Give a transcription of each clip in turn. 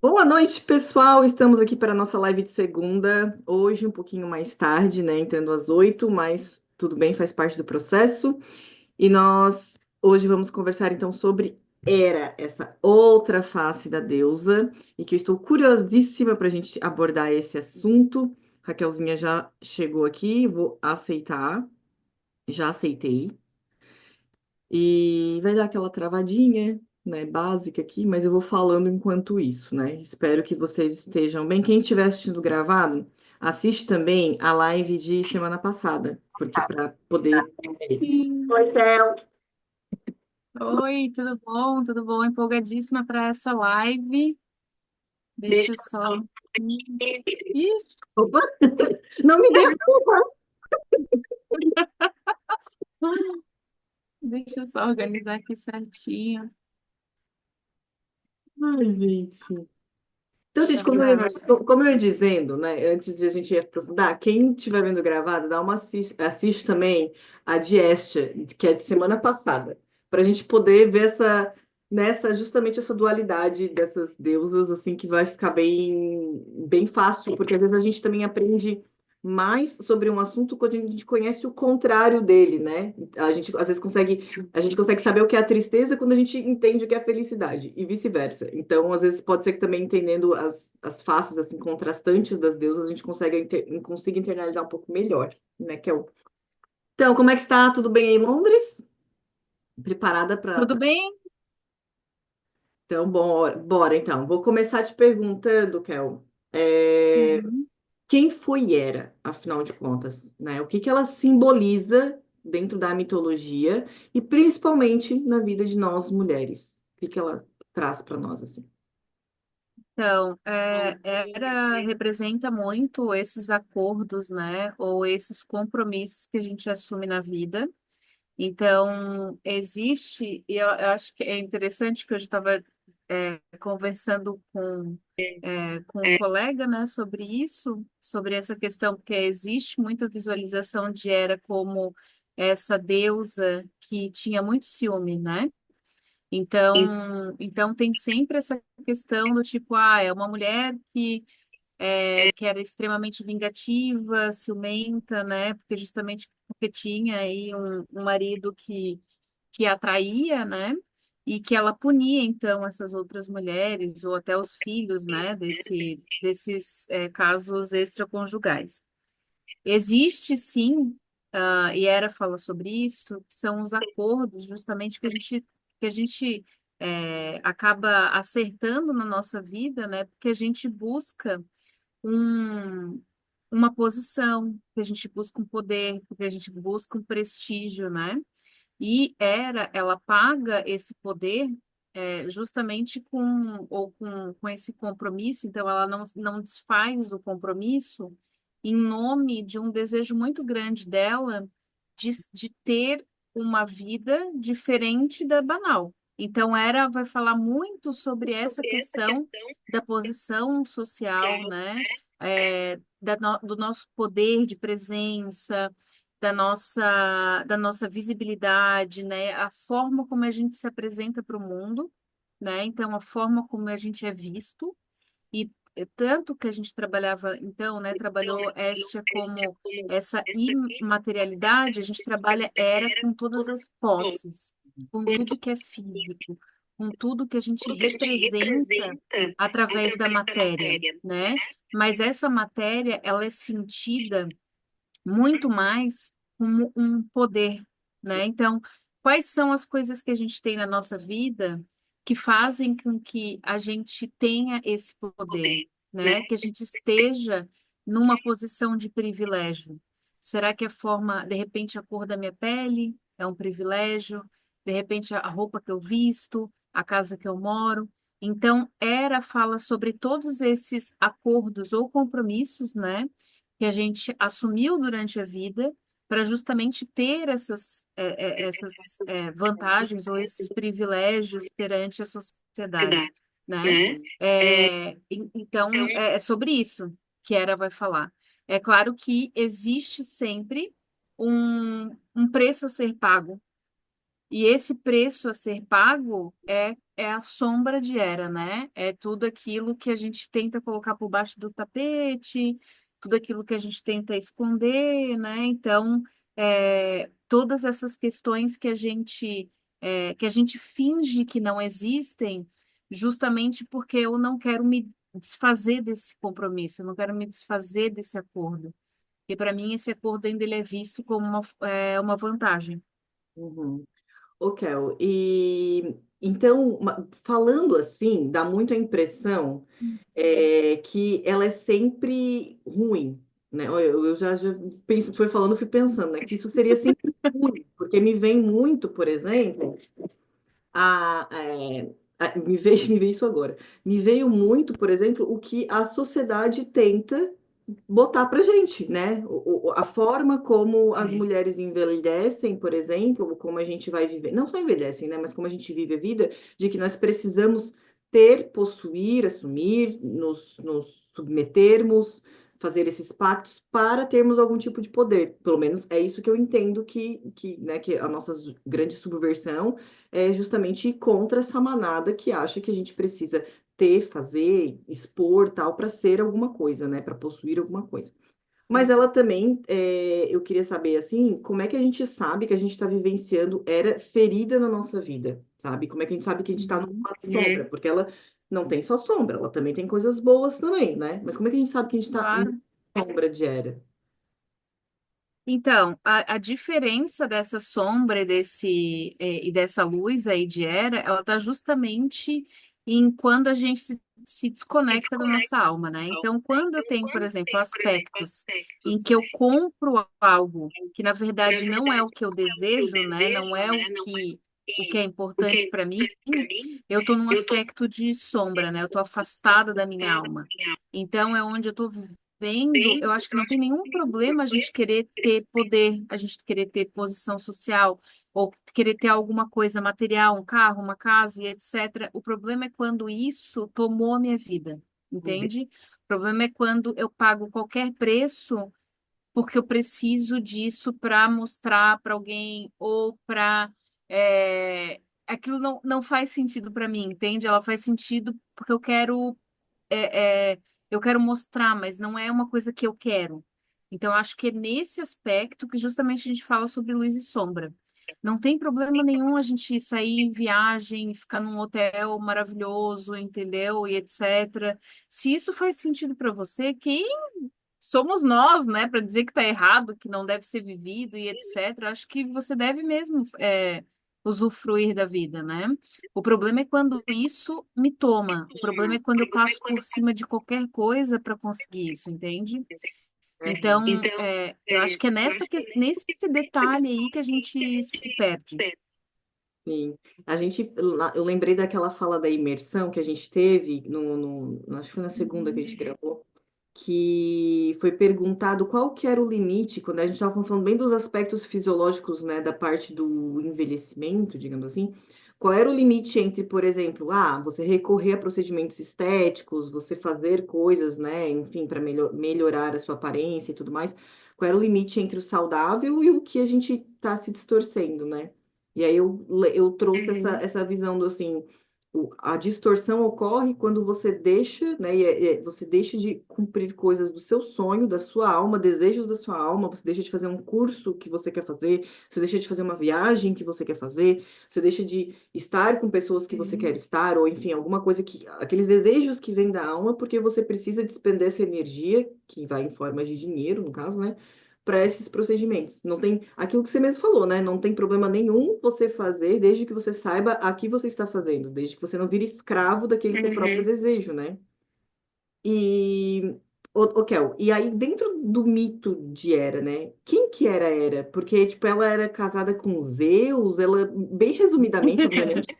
Boa noite, pessoal. Estamos aqui para a nossa live de segunda. Hoje, um pouquinho mais tarde, né? Entrando às 8, mas tudo bem, faz parte do processo. E nós hoje vamos conversar então sobre Hera, essa outra face da deusa, e que eu estou curiosíssima para a gente abordar esse assunto. Raquelzinha já chegou aqui, vou aceitar, já aceitei. E vai dar aquela travadinha, né, básica aqui, mas eu vou falando enquanto isso, né? Espero que vocês estejam bem. Quem estiver assistindo gravado, assiste também a live de semana passada, porque para poder. Sim. Oi, Theo. Oi, tudo bom? Tudo bom? Empolgadíssima para essa live. Deixa eu só. Ih, Opa, não me derruba! deixa eu só organizar aqui certinho. Ai, gente. Então, gente, Vamos lá. como eu ia dizendo, né, antes de a gente aprofundar, quem estiver vendo gravado, dá uma assiste também a Diéstia, que é de semana passada, para a gente poder ver justamente essa dualidade dessas deusas, assim, que vai ficar bem fácil, porque às vezes a gente também aprende mais sobre um assunto quando a gente conhece o contrário dele, né? A gente às vezes a gente consegue saber o que é a tristeza quando a gente entende o que é a felicidade, e vice-versa. Então, às vezes, pode ser que também entendendo as faces assim contrastantes das deusas, a gente consiga internalizar um pouco melhor, né, Kel? Então, como é que está? Tudo bem aí em Londres? Preparada para. Tudo bem? Então, bora então. Vou começar te perguntando, Kel. Uhum. Quem foi Hera, afinal de contas, né? O que que ela simboliza dentro da mitologia e principalmente na vida de nós mulheres? O que que ela traz para nós assim? Então, representa muito esses acordos, né? Ou esses compromissos que a gente assume na vida. Então, existe, e eu acho que é interessante que eu já estava conversando com um colega, né, sobre isso, sobre essa questão, porque existe muita visualização de Hera como essa deusa que tinha muito ciúme, né? Então tem sempre essa questão do tipo, é uma mulher que era extremamente vingativa, ciumenta, né? Porque justamente porque tinha aí um marido que atraía, né? E que ela punia então essas outras mulheres ou até os filhos, né? Desses casos extraconjugais. Existe sim, e Era fala sobre isso, que são os acordos justamente que a gente acaba acertando na nossa vida, né? Porque a gente busca um, uma posição, que a gente busca um poder, porque a gente busca um prestígio, né? E ela paga esse poder justamente com esse compromisso, então ela não desfaz o compromisso em nome de um desejo muito grande dela de ter uma vida diferente da banal. Então, Era vai falar muito sobre essa questão da posição social, né? Do nosso poder de presença, da nossa visibilidade, né? A forma como a gente se apresenta para o mundo, né? Então, a forma como a gente é visto e tanto que a gente trabalhava, então, né? Trabalhou Estia como essa imaterialidade, a gente trabalha Era com todas as posses, com tudo que é físico, com tudo que a gente representa através da matéria, né? Mas essa matéria, ela é sentida muito mais como um poder, né? Então, quais são as coisas que a gente tem na nossa vida que fazem com que a gente tenha esse poder, né? Que a gente esteja numa posição de privilégio. Será que a forma, de repente, a cor da minha pele é um privilégio? De repente, a roupa que eu visto, a casa que eu moro? Então, Era fala sobre todos esses acordos ou compromissos, né? Que a gente assumiu durante a vida para justamente ter essas vantagens ou esses privilégios perante a sociedade, né? Então, é sobre isso que Era vai falar. É claro que existe sempre um preço a ser pago, e esse preço a ser pago é é a sombra de Hera, né? É tudo aquilo que a gente tenta colocar por baixo do tapete, tudo aquilo que a gente tenta esconder, né? Então, todas essas questões que a gente finge que não existem, justamente porque eu não quero me desfazer desse compromisso, eu não quero me desfazer desse acordo. E para mim esse acordo ainda ele é visto como uma vantagem. Uhum. Ô, Kel, e então, falando assim, dá muito a impressão que ela é sempre ruim, né? Eu já penso, foi falando, fui pensando, né? Que isso seria sempre ruim, porque me vem muito, por exemplo, a, é, me veio isso agora. Me veio muito, por exemplo, o que a sociedade tenta botar pra gente, né? A forma como as mulheres envelhecem, por exemplo, ou como a gente vai viver, não só envelhecem, né? Mas como a gente vive a vida, de que nós precisamos ter, possuir, assumir, nos submetermos, fazer esses pactos para termos algum tipo de poder. Pelo menos é isso que eu entendo né, que a nossa grande subversão é justamente ir contra essa manada que acha que a gente precisa ter, fazer, expor, tal, para ser alguma coisa, né? Para possuir alguma coisa. Mas ela também, eu queria saber, assim, como é que a gente sabe que a gente está vivenciando era ferida na nossa vida, sabe? Como é que a gente sabe que a gente está Uhum. numa sombra? Porque ela não tem só sombra, ela também tem coisas boas também, né? Mas como é que a gente sabe que a gente está numa Claro. sombra de era? Então, a diferença dessa sombra e dessa luz aí de Hera, ela está justamente em quando a gente se desconecta da nossa alma, né? Então, quando eu tenho, por exemplo, aspectos em que eu compro algo que, na verdade, não é o que eu desejo, né? Não é o que é importante para mim, eu estou num aspecto de sombra, né? Eu estou afastada da minha alma. Então, é onde eu estou vendo, eu acho que não tem nenhum problema a gente querer ter poder, a gente querer ter posição social, ou querer ter alguma coisa material, um carro, uma casa e etc. O problema é quando isso tomou a minha vida, entende? O problema é quando eu pago qualquer preço porque eu preciso disso para mostrar para alguém ou para. Aquilo não faz sentido para mim, entende? Ela faz sentido porque eu quero mostrar, mas não é uma coisa que eu quero. Então, acho que é nesse aspecto que justamente a gente fala sobre luz e sombra. Não tem problema nenhum a gente sair em viagem, ficar num hotel maravilhoso, entendeu? E etc. Se isso faz sentido para você, quem somos nós, né, para dizer que está errado, que não deve ser vivido e etc. Acho que você deve mesmo usufruir da vida, né? O problema é quando isso me toma. O problema é quando eu passo por cima de qualquer coisa para conseguir isso, entende? Então, eu acho que é nesse detalhe aí que a gente se perde. Sim, eu lembrei daquela fala da imersão que a gente teve acho que foi na segunda que a gente gravou, que foi perguntado qual que era o limite, quando a gente estava falando bem dos aspectos fisiológicos, né, da parte do envelhecimento, digamos assim, qual era o limite entre, por exemplo, você recorrer a procedimentos estéticos, você fazer coisas, né, enfim, para melhorar a sua aparência e tudo mais, qual era o limite entre o saudável e o que a gente está se distorcendo, né? E aí eu trouxe essa visão do assim, a distorção ocorre quando você deixa, né, você deixa de cumprir coisas do seu sonho, da sua alma, desejos da sua alma, você deixa de fazer um curso que você quer fazer, você deixa de fazer uma viagem que você quer fazer, você deixa de estar com pessoas que você quer estar, ou enfim, alguma coisa aqueles desejos que vêm da alma, porque você precisa despender essa energia, que vai em forma de dinheiro, no caso, né? Para esses procedimentos. Não tem aquilo que você mesmo falou, né? Não tem problema nenhum você fazer, desde que você saiba a que você está fazendo, desde que você não vire escravo daquele seu próprio desejo, né? E Kel, e aí dentro do mito de Hera, né? Quem que era Hera? Porque tipo ela era casada com Zeus, ela bem resumidamente, obviamente,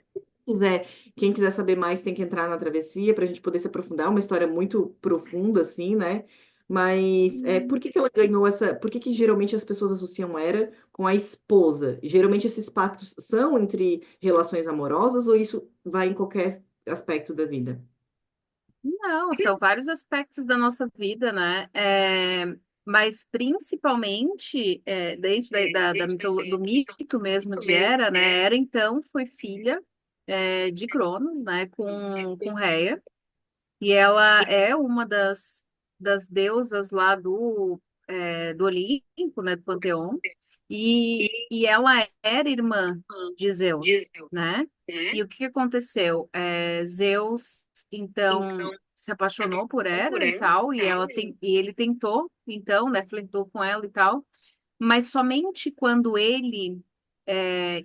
quiser, quem quiser saber mais tem que entrar na travessia para a gente poder se aprofundar. Uma história muito profunda, assim, né? Mas por que que ela ganhou essa? Por que que geralmente as pessoas associam Hera com a esposa? Geralmente esses pactos são entre relações amorosas ou isso vai em qualquer aspecto da vida? Não, são vários aspectos da nossa vida, né? Mas principalmente dentro do mito mesmo de Hera, né? Hera, então, foi filha de Cronos, né, com Reia. E ela é uma das deusas lá do Olimpo, né, do Panteão. E ela era irmã de Zeus, né? E o que que aconteceu? Zeus, então, se apaixonou por Hera e tal, e ele tentou, então, né, flertou com ela e tal, mas somente quando ele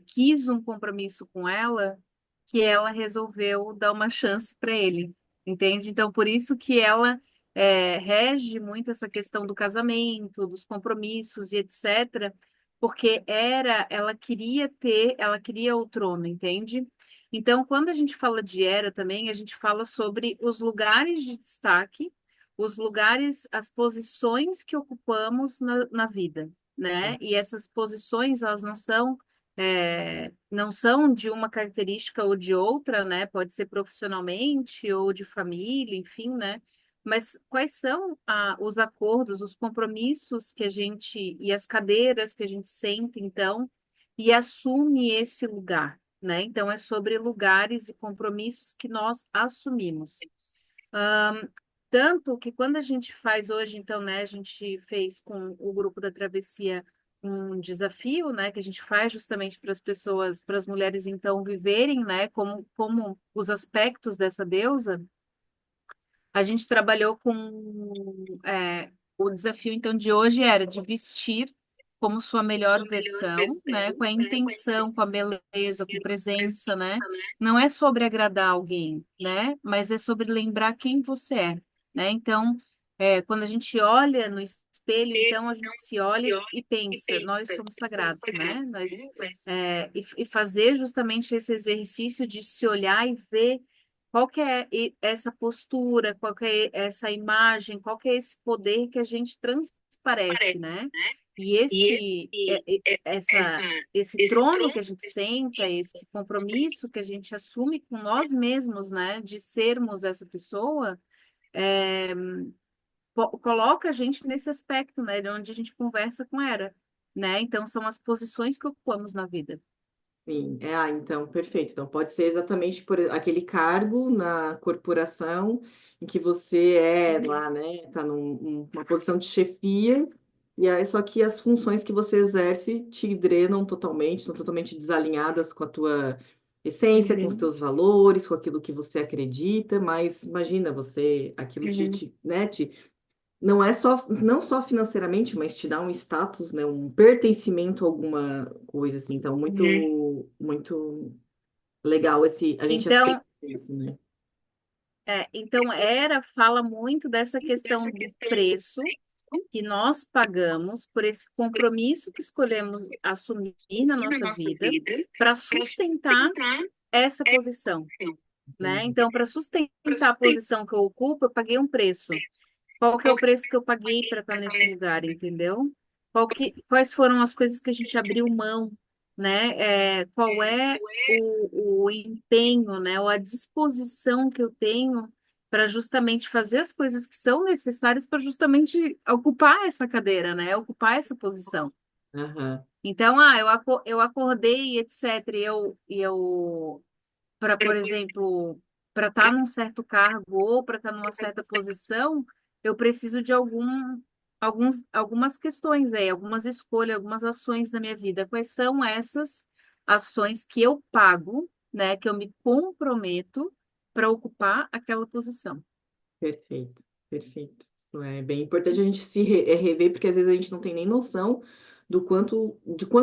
quis um compromisso com ela, que ela resolveu dar uma chance para ele, entende? Então, por isso que ela rege muito essa questão do casamento, dos compromissos e etc., porque ela queria o trono, entende? Então, quando a gente fala de Hera também, a gente fala sobre os lugares de destaque, os lugares, as posições que ocupamos na vida, né? E essas posições, elas não são de uma característica ou de outra, né? Pode ser profissionalmente ou de família, enfim, né? Mas quais são os acordos, os compromissos que a gente e as cadeiras que a gente senta, então, e assume esse lugar, né? Então, é sobre lugares e compromissos que nós assumimos. Tanto que quando a gente faz hoje, então, né, a gente fez com o grupo da Travessia um desafio, né, que a gente faz justamente para as pessoas, para as mulheres, então, viverem, né, como os aspectos dessa deusa. A gente trabalhou o desafio, então, de hoje era de vestir como sua melhor versão, né, com a intenção, com a beleza, com presença, né? Não é sobre agradar alguém, né, mas é sobre lembrar quem você é, né? Então, quando a gente olha no espelho, então a gente se olha e pensa, nós somos sagrados, né? E fazer justamente esse exercício de se olhar e ver qual que é essa postura, qual que é essa imagem, qual que é esse poder que a gente transparece, né? E esse trono que a gente senta, esse compromisso que a gente assume com nós mesmos, né, de sermos essa pessoa, coloca a gente nesse aspecto, né, de onde a gente conversa com Hera, né? Então são as posições que ocupamos na vida. Sim, então, perfeito. Então, pode ser exatamente por aquele cargo na corporação em que você é lá, né? Está numa posição de chefia, e aí só que as funções que você exerce te drenam totalmente, estão totalmente desalinhadas com a tua essência, com os teus valores, com aquilo que você acredita, mas imagina você, aquilo né, não é só, não só financeiramente, mas te dá um status, né, um pertencimento a alguma coisa assim. Então, muito legal a gente aprender Então, isso, né? então Hera fala muito dessa questão do preço que nós pagamos por esse compromisso que escolhemos assumir na nossa vida para sustentar essa posição, né? Entendi. Então, para sustentar a posição que eu ocupo, eu paguei um preço. Qual que é o preço que eu paguei para estar nesse lugar, entendeu? Quais foram as coisas que a gente abriu mão, né? Qual é o empenho, né? Ou a disposição que eu tenho para justamente fazer as coisas que são necessárias para justamente ocupar essa cadeira, né? Ocupar essa posição. Aham. Então, eu acordei, etc. E eu para, por exemplo, para estar num certo cargo ou para estar numa certa posição, eu preciso de algumas questões aí, algumas escolhas, algumas ações na minha vida. Quais são essas ações que eu pago, né, que eu me comprometo para ocupar aquela posição? Perfeito, perfeito. Isso é bem importante a gente rever, porque às vezes a gente não tem nem noção de quanto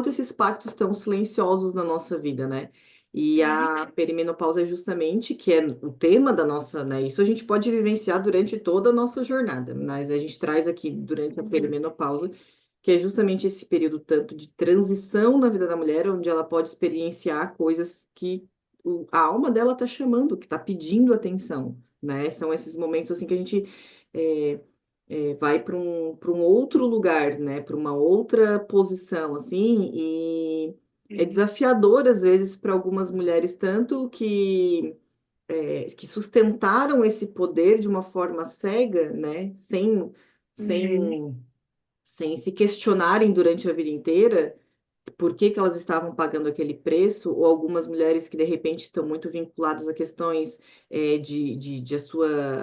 esses pactos estão silenciosos na nossa vida, né? E a perimenopausa é justamente, que é o tema da nossa, né? Isso a gente pode vivenciar durante toda a nossa jornada, mas a gente traz aqui durante a perimenopausa, que é justamente esse período tanto de transição na vida da mulher, onde ela pode experienciar coisas que a alma dela está chamando, que está pedindo atenção, né? São esses momentos assim que a gente é, vai para um outro lugar, né? Para uma outra posição, assim, e é desafiador às vezes para algumas mulheres, tanto que sustentaram esse poder de uma forma cega, né? Sem, sem se questionarem durante a vida inteira por que que elas estavam pagando aquele preço, ou algumas mulheres que de repente estão muito vinculadas a questões de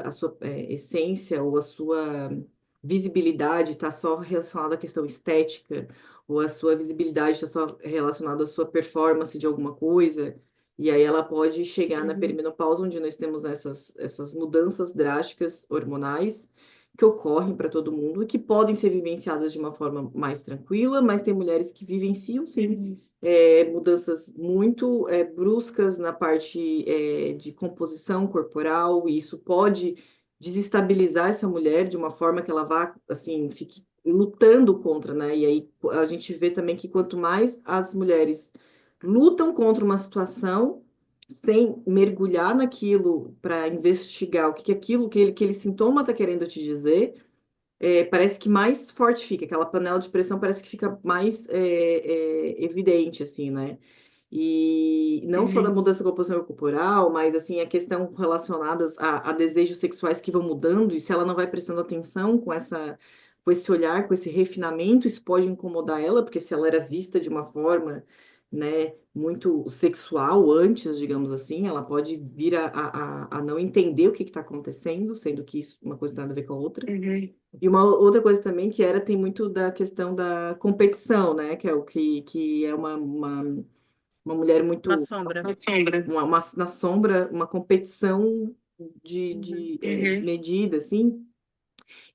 a sua essência ou a sua visibilidade está só relacionada à questão estética, ou a sua visibilidade está só relacionada à sua performance de alguma coisa, e aí ela pode chegar na Uhum. perimenopausa, onde nós temos essas mudanças drásticas hormonais que ocorrem para todo mundo e que podem ser vivenciadas de uma forma mais tranquila, mas tem mulheres que vivenciam, sim, mudanças muito bruscas na parte de composição corporal, e isso pode desestabilizar essa mulher de uma forma que ela vá, assim, fique lutando contra, né? E aí a gente vê também que quanto mais as mulheres lutam contra uma situação, sem mergulhar naquilo para investigar o que, que aquilo, que aquele sintoma está querendo te dizer, parece que mais forte fica, aquela panela de pressão parece que fica mais evidente, assim, né? E não só da Uhum. mudança da composição corporal, mas assim, a questão relacionadas a desejos sexuais que vão mudando, e se ela não vai prestando atenção com esse olhar, com esse refinamento, isso pode incomodar ela, porque se ela era vista de uma forma, né, muito sexual antes, digamos assim, ela pode vir a não entender o que está acontecendo, sendo que isso uma coisa não tem nada a ver com a outra. Uhum. E uma outra coisa também que tem muito da questão da competição, né? Que é o que é uma mulher Uma muito sombra. na sombra, uma competição Uhum. desmedida, assim.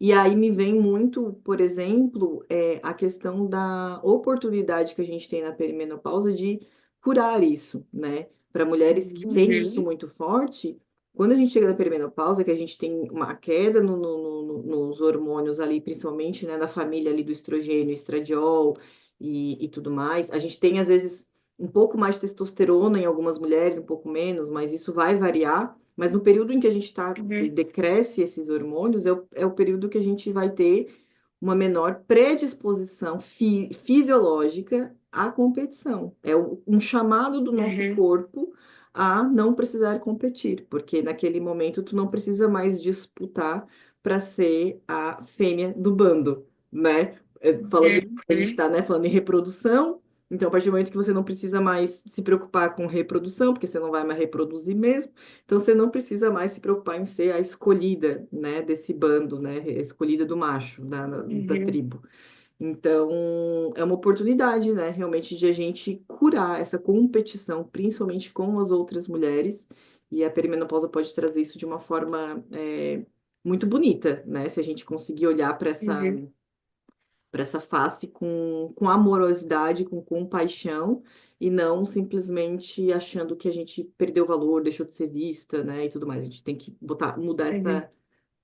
E aí me vem muito, por exemplo, a questão da oportunidade que a gente tem na perimenopausa de curar isso, né? Para mulheres que Uhum. têm isso muito forte, quando a gente chega na perimenopausa, que a gente tem uma queda nos hormônios ali, principalmente, né, da família ali do estrogênio, estradiol e tudo mais, a gente tem, às vezes, um pouco mais de testosterona em algumas mulheres, um pouco menos, mas isso vai variar. Mas no período em que a gente está, Uhum. decresce esses hormônios, é o período que a gente vai ter uma menor predisposição fisiológica à competição. É um chamado do nosso Uhum. corpo a não precisar competir, porque naquele momento tu não precisa mais disputar para ser a fêmea do bando, né? Falando, Uhum. a gente está, né, falando em reprodução, então a partir do momento que você não precisa mais se preocupar com reprodução, porque você não vai mais reproduzir mesmo, então você não precisa mais se preocupar em ser a escolhida, né, desse bando, né, a escolhida do macho, da Uhum. tribo. Então, é uma oportunidade, né, realmente de a gente curar essa competição, principalmente com as outras mulheres, e a perimenopausa pode trazer isso de uma forma muito bonita, né, se a gente conseguir olhar Uhum. para essa face com amorosidade, com compaixão, e não simplesmente achando que a gente perdeu valor, deixou de ser vista, né, e tudo mais. A gente tem que mudar Uhum.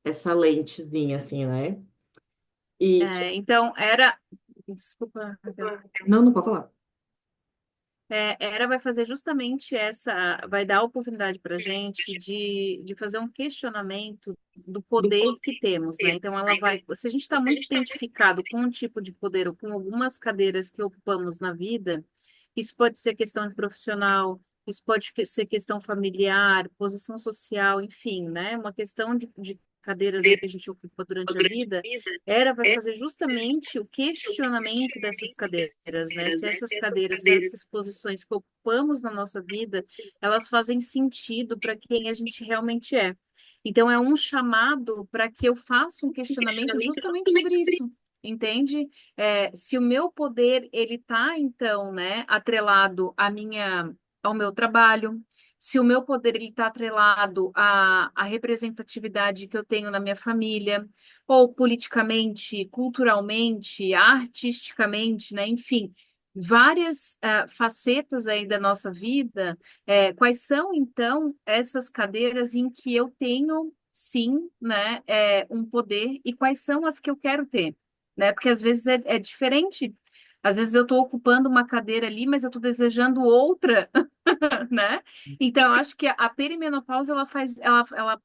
essa lentezinha, assim, né? E, Então, era. Desculpa, Raquel. não, não pode falar. Era vai fazer justamente essa, vai dar a oportunidade para a gente de fazer um questionamento do poder que temos, né? Então, ela vai, se a gente está muito identificado com um tipo de poder ou com algumas cadeiras que ocupamos na vida, isso pode ser questão de profissional, isso pode ser questão familiar, posição social, enfim, né? Uma questão de cadeiras aí que a gente ocupa durante a vida, vai fazer justamente o questionamento dessas cadeiras, né? Se essas cadeiras, se essas posições que ocupamos na nossa vida, elas fazem sentido para quem a gente realmente é. Então, é um chamado para que eu faça um questionamento justamente sobre isso. Entende? Se o meu poder ele está então, né, atrelado ao meu trabalho, se o meu poder ele está atrelado à representatividade que eu tenho na minha família, ou politicamente, culturalmente, artisticamente, né, enfim, várias facetas aí da nossa vida. Quais são então essas cadeiras em que eu tenho sim, né, um poder, e quais são as que eu quero ter? Né? Porque às vezes é diferente. Às vezes eu estou ocupando uma cadeira ali, mas eu estou desejando outra, né? Então, eu acho que a perimenopausa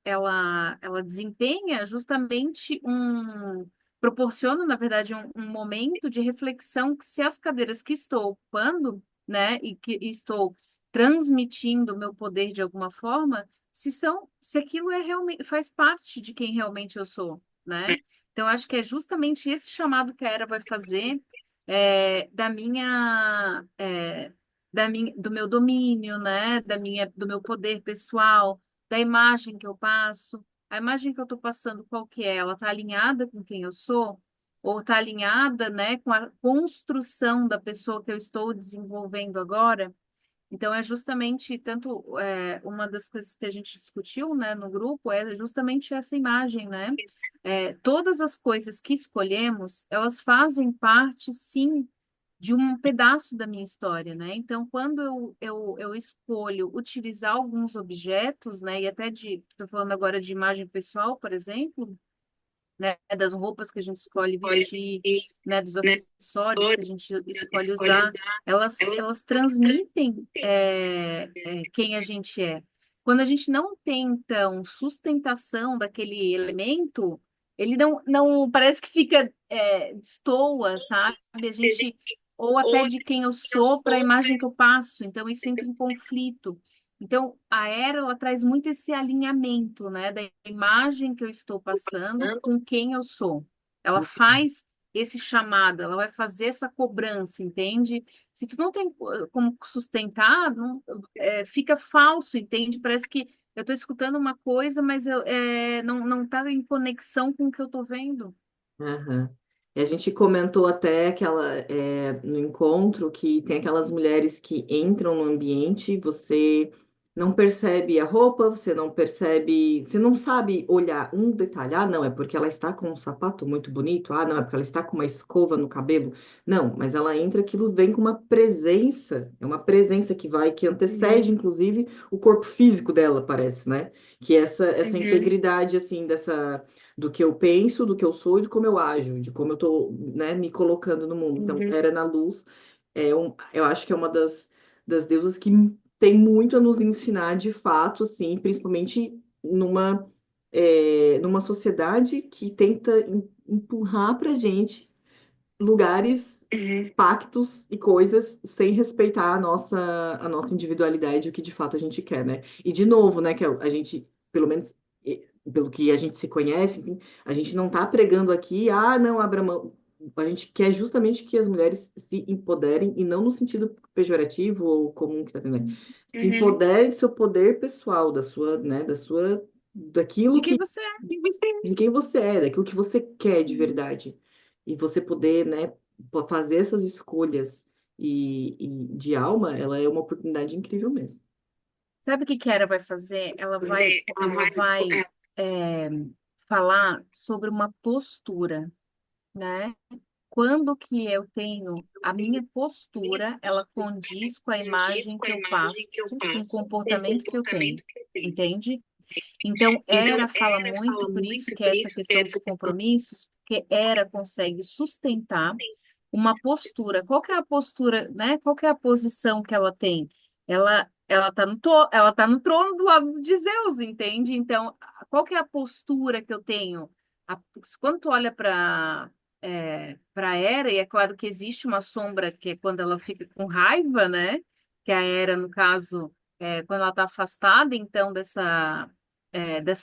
ela desempenha justamente proporciona, na verdade, um momento de reflexão que se as cadeiras que estou ocupando, né, e que estou transmitindo o meu poder de alguma forma, se aquilo realmente faz parte de quem realmente eu sou, né? Então, acho que é justamente esse chamado que a Era vai fazer, da do meu domínio, né? Do meu poder pessoal, da imagem que eu passo. A imagem que eu estou passando, qual que é? Ela está alinhada com quem eu sou? Ou está alinhada, né, com a construção da pessoa que eu estou desenvolvendo agora? Então, é justamente tanto uma das coisas que a gente discutiu, né, no grupo é justamente essa imagem, né? Todas as coisas que escolhemos, elas fazem parte, sim, de um pedaço da minha história, né? Então, quando eu escolho utilizar alguns objetos, né, e até estou falando agora de imagem pessoal, por exemplo, né, das roupas que a gente escolhe vestir, né, dos acessórios que a gente escolhe usar, elas transmitem quem a gente é. Quando a gente não tem, então, sustentação daquele elemento, ele não parece que fica destoa, sabe? A gente, ou até de quem eu sou para a imagem que eu passo. Então, isso entra em conflito. Então, a era, ela traz muito esse alinhamento, né, da imagem que eu estou passando com quem eu sou. Ela faz esse chamado, ela vai fazer essa cobrança, entende? Se tu não tem como sustentar, fica falso, entende? Parece que eu estou escutando uma coisa, mas não está em conexão com o que eu estou vendo. Aham. E a gente comentou até no encontro que tem aquelas mulheres que entram no ambiente, você não percebe a roupa, você não percebe, você não sabe olhar um detalhe. Ah, não, é porque ela está com um sapato muito bonito. Ah, não, é porque ela está com uma escova no cabelo. Não, mas ela entra, aquilo vem com uma presença, é uma presença que vai, que antecede, inclusive, o corpo físico dela, parece, né? Que essa integridade, assim, do que eu penso, do que eu sou e de como eu ajo, de como eu tô, né, me colocando no mundo. Então, Era na Luz, eu acho que é uma das deusas que tem muito a nos ensinar de fato, assim, principalmente numa sociedade que tenta empurrar pra gente lugares, pactos e coisas sem respeitar a nossa individualidade, o que de fato a gente quer, né? E de novo, né, que a gente, pelo menos pelo que a gente se conhece, enfim, a gente não tá pregando aqui, ah, não, abra mão. A gente quer justamente que as mulheres se empoderem, e não no sentido pejorativo ou comum que tá tendo, né? Se empoderem do seu poder pessoal, né, De daquilo quem que, você é. de quem você é, daquilo que você quer de verdade. E você poder, né, fazer essas escolhas e de alma, ela é uma oportunidade incrível mesmo. Sabe o que que a Era vai fazer? Ela vai é, falar sobre uma postura, né? Quando que eu tenho a minha postura, ela condiz com a imagem que eu passo, com o comportamento que eu tenho, entende? Então, Hera fala muito, por isso que é essa questão dos compromissos, porque Hera consegue sustentar uma postura. Qual que é a postura, né? Qual que é a posição que ela tem? Ela tá no trono do lado de Zeus, entende? Então, qual que é a postura que eu tenho? Quando tu olha para Hera, e é claro que existe uma sombra que é quando ela fica com raiva, né? Que a Hera, no caso, quando ela está afastada, então, dessa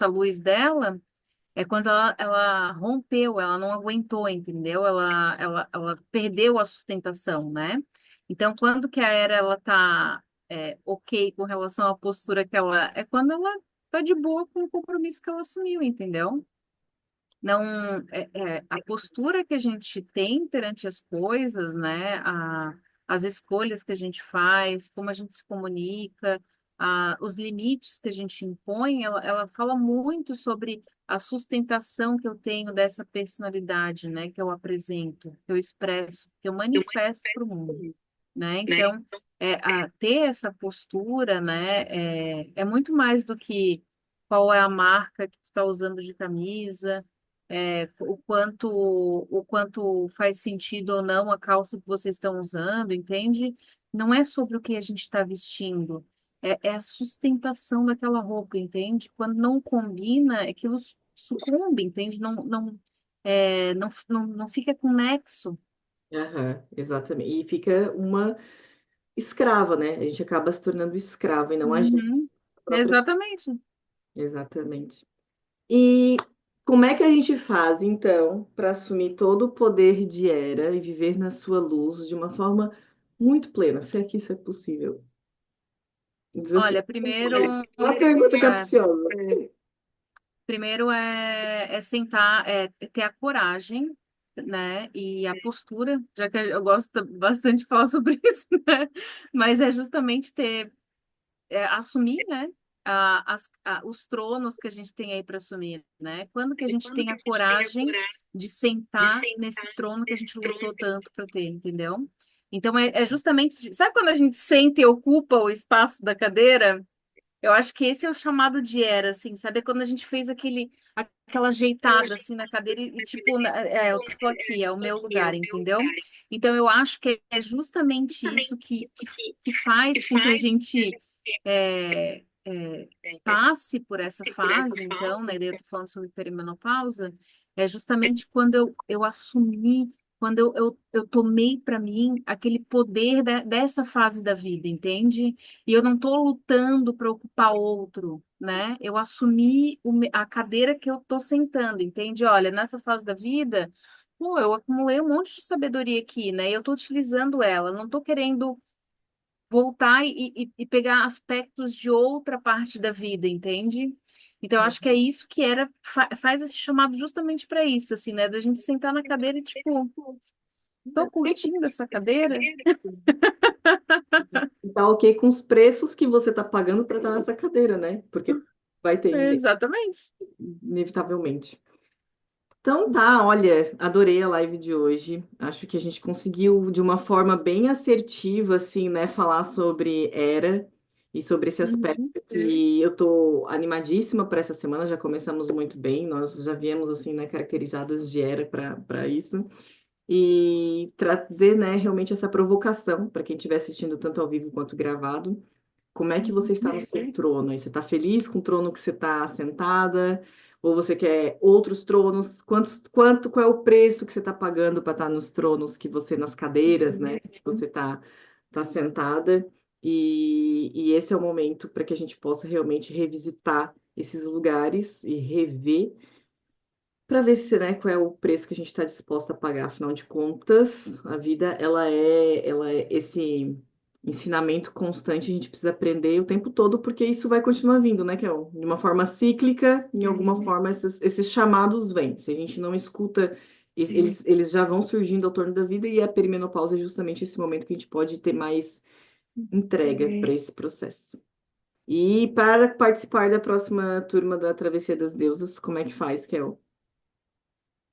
luz dela, é quando ela rompeu, ela não aguentou, entendeu? Ela perdeu a sustentação, né? Então, quando que a Era ela tá ok com relação à postura que ela é quando ela tá de boa com o compromisso que ela assumiu, entendeu? Não a postura que a gente tem perante as coisas, né? As escolhas que a gente faz, como a gente se comunica, os limites que a gente impõe, ela fala muito sobre a sustentação que eu tenho dessa personalidade, né? Que eu apresento, que eu expresso, que eu manifesto para o mundo, né? Então, ter essa postura, né? É muito mais do que qual é a marca que tu está usando de camisa, o quanto faz sentido ou não a calça que vocês estão usando, entende? Não é sobre o que a gente está vestindo, é a sustentação daquela roupa, entende? Quando não combina, aquilo sucumbe, entende? Não fica conexo. Aham, exatamente. E fica uma escrava, né? A gente acaba se tornando escravo e não a gente Uhum. própria. Exatamente. Exatamente. Como é que a gente faz, então, para assumir todo o poder de Hera e viver na sua luz de uma forma muito plena, se é que isso é possível? Desafio. Olha, primeiro, Uma pergunta é, capciosa. primeiro é sentar, é ter a coragem, né? E a postura, já que eu gosto bastante de falar sobre isso, né? Mas é justamente assumir, né? Os tronos que a gente tem aí para assumir, né? Quando que a gente tem a coragem de sentar nesse trono que a gente lutou tanto para ter, entendeu? Então é justamente, sabe quando a gente senta e ocupa o espaço da cadeira? Eu acho que esse é o chamado de era, assim, sabe? É quando a gente fez aquela ajeitada, assim, na cadeira tipo, eu tô aqui, é o meu lugar, entendeu? Então, eu acho que é justamente isso que faz com que a gente é, é, passe por essa fase, então, né? Daí eu tô falando sobre perimenopausa, é justamente quando eu assumi, quando eu tomei para mim aquele poder dessa fase da vida, entende? E eu não estou lutando para ocupar outro, né? Eu assumi a cadeira que eu estou sentando, entende? Olha, nessa fase da vida, pô, eu acumulei um monte de sabedoria aqui, né? E eu estou utilizando ela, não estou querendo voltar e pegar aspectos de outra parte da vida, entende? Então, eu acho que é isso que faz esse chamado justamente para isso, assim, né? Da gente sentar na cadeira e, tipo, tô curtindo essa cadeira? Tá ok com os preços que você está pagando para estar nessa cadeira, né? Porque vai ter Exatamente. inevitavelmente. Então tá, olha, adorei a live de hoje. Acho que a gente conseguiu, de uma forma bem assertiva, assim, né, falar sobre Era e sobre esse aspecto Uhum. que eu tô animadíssima para essa semana. Já começamos muito bem, nós já viemos, assim, né, caracterizadas de Era para isso. E trazer, né, realmente essa provocação para quem estiver assistindo tanto ao vivo quanto gravado. Como é que você está no seu trono? Aí você está feliz com o trono que você está sentada? Ou você quer outros tronos? Qual é o preço que você está pagando para estar nos tronos que você, nas cadeiras, né? Que você tá sentada? E esse é o momento para que a gente possa realmente revisitar esses lugares e rever para ver se, né, qual é o preço que a gente está disposta a pagar. Afinal de contas, a vida ela é esse ensinamento constante, a gente precisa aprender o tempo todo, porque isso vai continuar vindo, né, Kel? De uma forma cíclica, em alguma forma, esses chamados vêm. Se a gente não escuta, eles já vão surgindo ao torno da vida, e a perimenopausa é justamente esse momento que a gente pode ter mais entrega para esse processo. E para participar da próxima turma da Travessia das Deusas, como é que faz, Kel?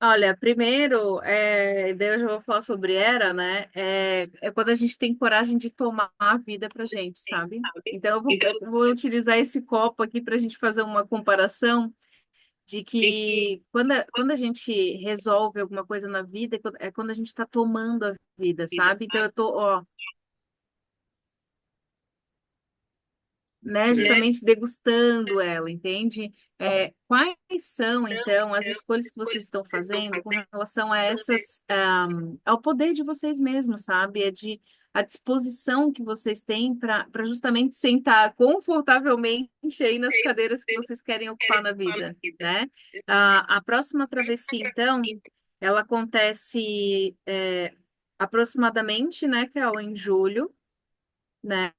Olha, primeiro, daí eu já vou falar sobre era, né? É quando a gente tem coragem de tomar a vida pra gente, sabe? Então, eu vou utilizar esse copo aqui para a gente fazer uma comparação de que quando a gente resolve alguma coisa na vida, é quando a gente está tomando a vida, sabe? Então, eu tô, ó, né, justamente degustando ela, entende? Quais são, então, as escolhas que vocês estão fazendo com relação a ao poder de vocês mesmos, sabe? A disposição que vocês têm para justamente sentar confortavelmente aí nas cadeiras que vocês querem ocupar na vida, né? A próxima travessia, então, ela acontece aproximadamente, né, Carol, em julho, né?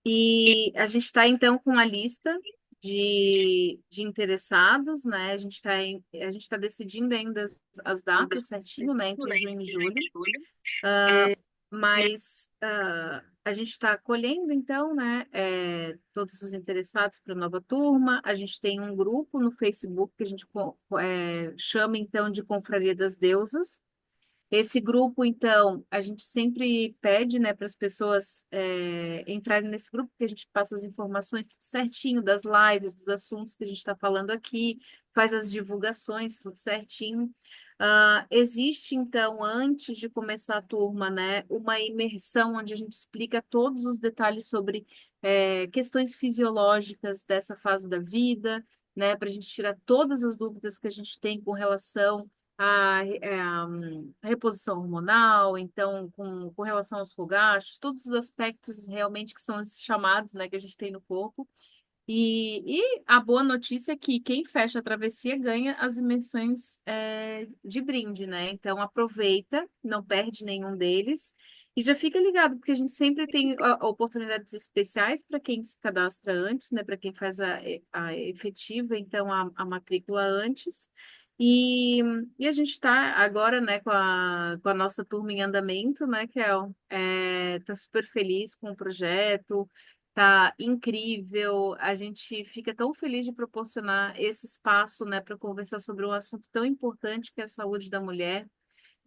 E a gente está, então, com a lista de interessados, né? A gente tá decidindo ainda as datas certinho, né? Entre junho e julho. Mas a gente está acolhendo, então, né? Todos os interessados para a nova turma. A gente tem um grupo no Facebook que a gente chama, então, de Confraria das Deusas. Esse grupo, então, a gente sempre pede, né, para as pessoas entrarem nesse grupo, porque a gente passa as informações tudo certinho das lives, dos assuntos que a gente está falando aqui, faz as divulgações, tudo certinho. Existe, então, antes de começar a turma, né, uma imersão onde a gente explica todos os detalhes sobre questões fisiológicas dessa fase da vida, né, para a gente tirar todas as dúvidas que a gente tem com relação a reposição hormonal, então, com relação aos fogachos, todos os aspectos realmente que são esses chamados, né, que a gente tem no corpo. E a boa notícia é que quem fecha a travessia ganha as imersões de brinde, né? Então aproveita, não perde nenhum deles. E já fica ligado, porque a gente sempre tem oportunidades especiais para quem se cadastra antes, né? Para quem faz a efetiva, então a matrícula antes. E, e a gente está agora, né, com a nossa turma em andamento, né, Kel? Tá super feliz com o projeto. Tá incrível. A gente fica tão feliz de proporcionar esse espaço, né, para conversar sobre um assunto tão importante que é a saúde da mulher.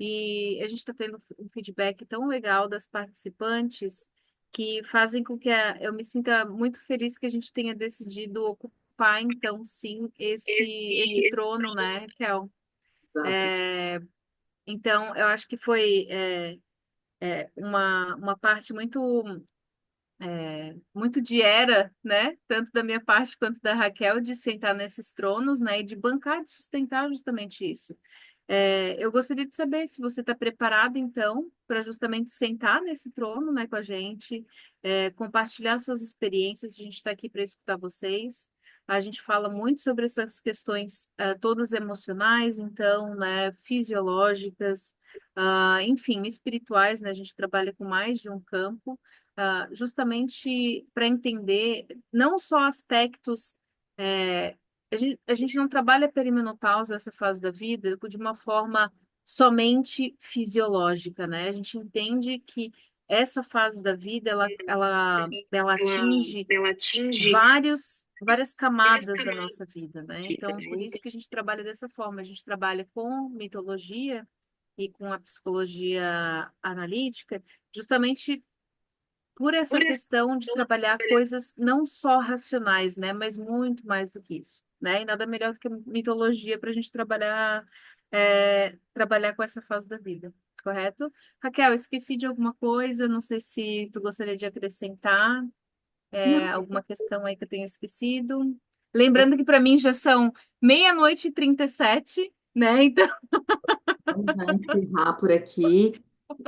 E a gente está tendo um feedback tão legal das participantes que fazem com que eu me sinta muito feliz que a gente tenha decidido ocupar, então, sim, esse trono, né, Kel? Exato. Então, eu acho que foi uma parte muito de era, né? Tanto da minha parte quanto da Raquel, de sentar nesses tronos, né? E de bancar, de sustentar justamente isso. Eu gostaria de saber se você está preparado, então, para justamente sentar nesse trono, né, com a gente, compartilhar suas experiências. A gente está aqui para escutar vocês. A gente fala muito sobre essas questões, todas emocionais, então, né, fisiológicas, enfim, espirituais, né? A gente trabalha com mais de um campo justamente para entender não só aspectos. é, a gente não trabalha a perimenopausa, essa fase da vida, de uma forma somente fisiológica, né? A gente entende que essa fase da vida, ela atinge ela atinge várias várias camadas da camadas nossa vida, da né? vida, Então, né? por isso Então, que a gente trabalha dessa forma. A gente trabalha com mitologia e com a psicologia analítica, justamente por essa por essa questão de questão de trabalhar trabalhar coisas não só racionais, né, mas muito mais do que isso, né? E nada melhor do que a mitologia para a gente trabalhar com essa fase da vida, correto? Raquel, esqueci de alguma coisa, não sei se tu gostaria de acrescentar Não, alguma questão aí que eu tenha esquecido. Lembrando que para mim já são 00:37, né? Então, vamos já encerrar por aqui.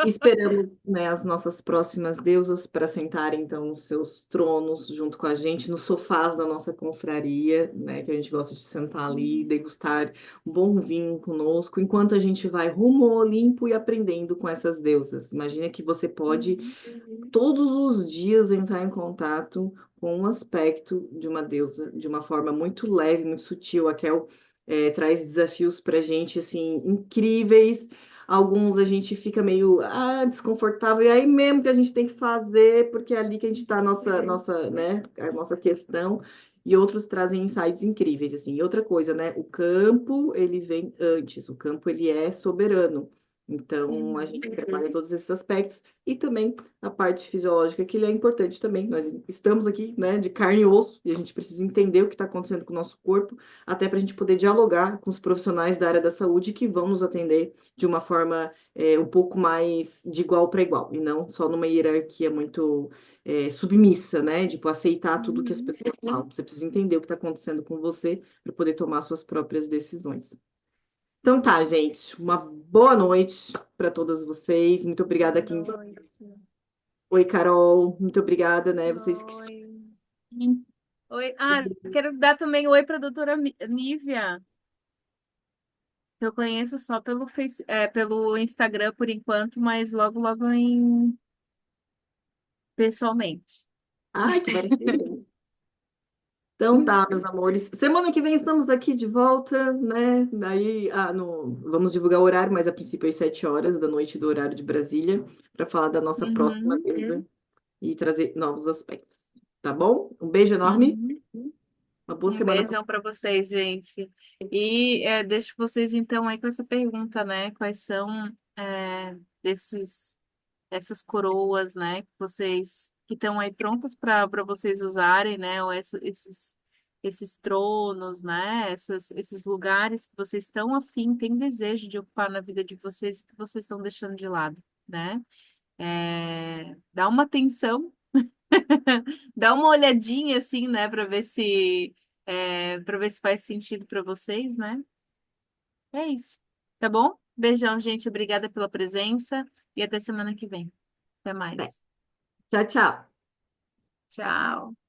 Esperamos, né, as nossas próximas deusas para sentarem então nos seus tronos junto com a gente, nos sofás da nossa confraria, né, que a gente gosta de sentar ali, degustar um bom vinho conosco, enquanto a gente vai rumo ao Olimpo e aprendendo com essas deusas. Imagina que você pode todos os dias entrar em contato com um aspecto de uma deusa de uma forma muito leve, muito sutil. A Kel traz desafios para a gente assim incríveis. Alguns a gente fica meio desconfortável, e aí mesmo que a gente tem que fazer, porque é ali que a gente está né, a nossa questão. E outros trazem insights incríveis, assim. E outra coisa, né? O campo, ele vem antes. O campo, ele é soberano. Então, a gente trabalha todos esses aspectos. E também a parte fisiológica, que ele é importante também. Nós estamos aqui, né, de carne e osso, e a gente precisa entender o que está acontecendo com o nosso corpo, até para a gente poder dialogar com os profissionais da área da saúde que vão nos atender de uma forma um pouco mais de igual para igual, e não só numa hierarquia muito submissa, né? Tipo, aceitar tudo que as pessoas falam. Você precisa entender o que está acontecendo com você para poder tomar suas próprias decisões. Então tá, gente. Uma boa noite para todas vocês. Muito obrigada, boa Kim. noite. Oi, Carol. Muito obrigada, né? Vocês que. Oi. Oi. Quero dar também oi para a doutora Nívia, que eu conheço só pelo Instagram por enquanto, mas logo, logo pessoalmente. Ai, que maravilha. Então tá, meus amores. Semana que vem estamos aqui de volta, né? Daí, vamos divulgar o horário, mas a princípio às 7 horas da noite do horário de Brasília, para falar da nossa próxima Uhum, mesa e trazer novos aspectos. Tá bom? Um beijo enorme, uhum. uma boa Um semana. beijão para vocês, gente. E deixo vocês então aí com essa pergunta, né? Quais são essas coroas, né? Que estão aí prontas para vocês usarem, né? Ou esses tronos, né? Esses lugares que vocês estão afim, têm desejo de ocupar na vida de vocês que vocês estão deixando de lado, né? Dá uma atenção, dá uma olhadinha assim, né? Para ver se faz sentido para vocês, né? É isso. Tá bom? Beijão, gente. Obrigada pela presença e até semana que vem. Até mais. Tchau, tchau. Tchau.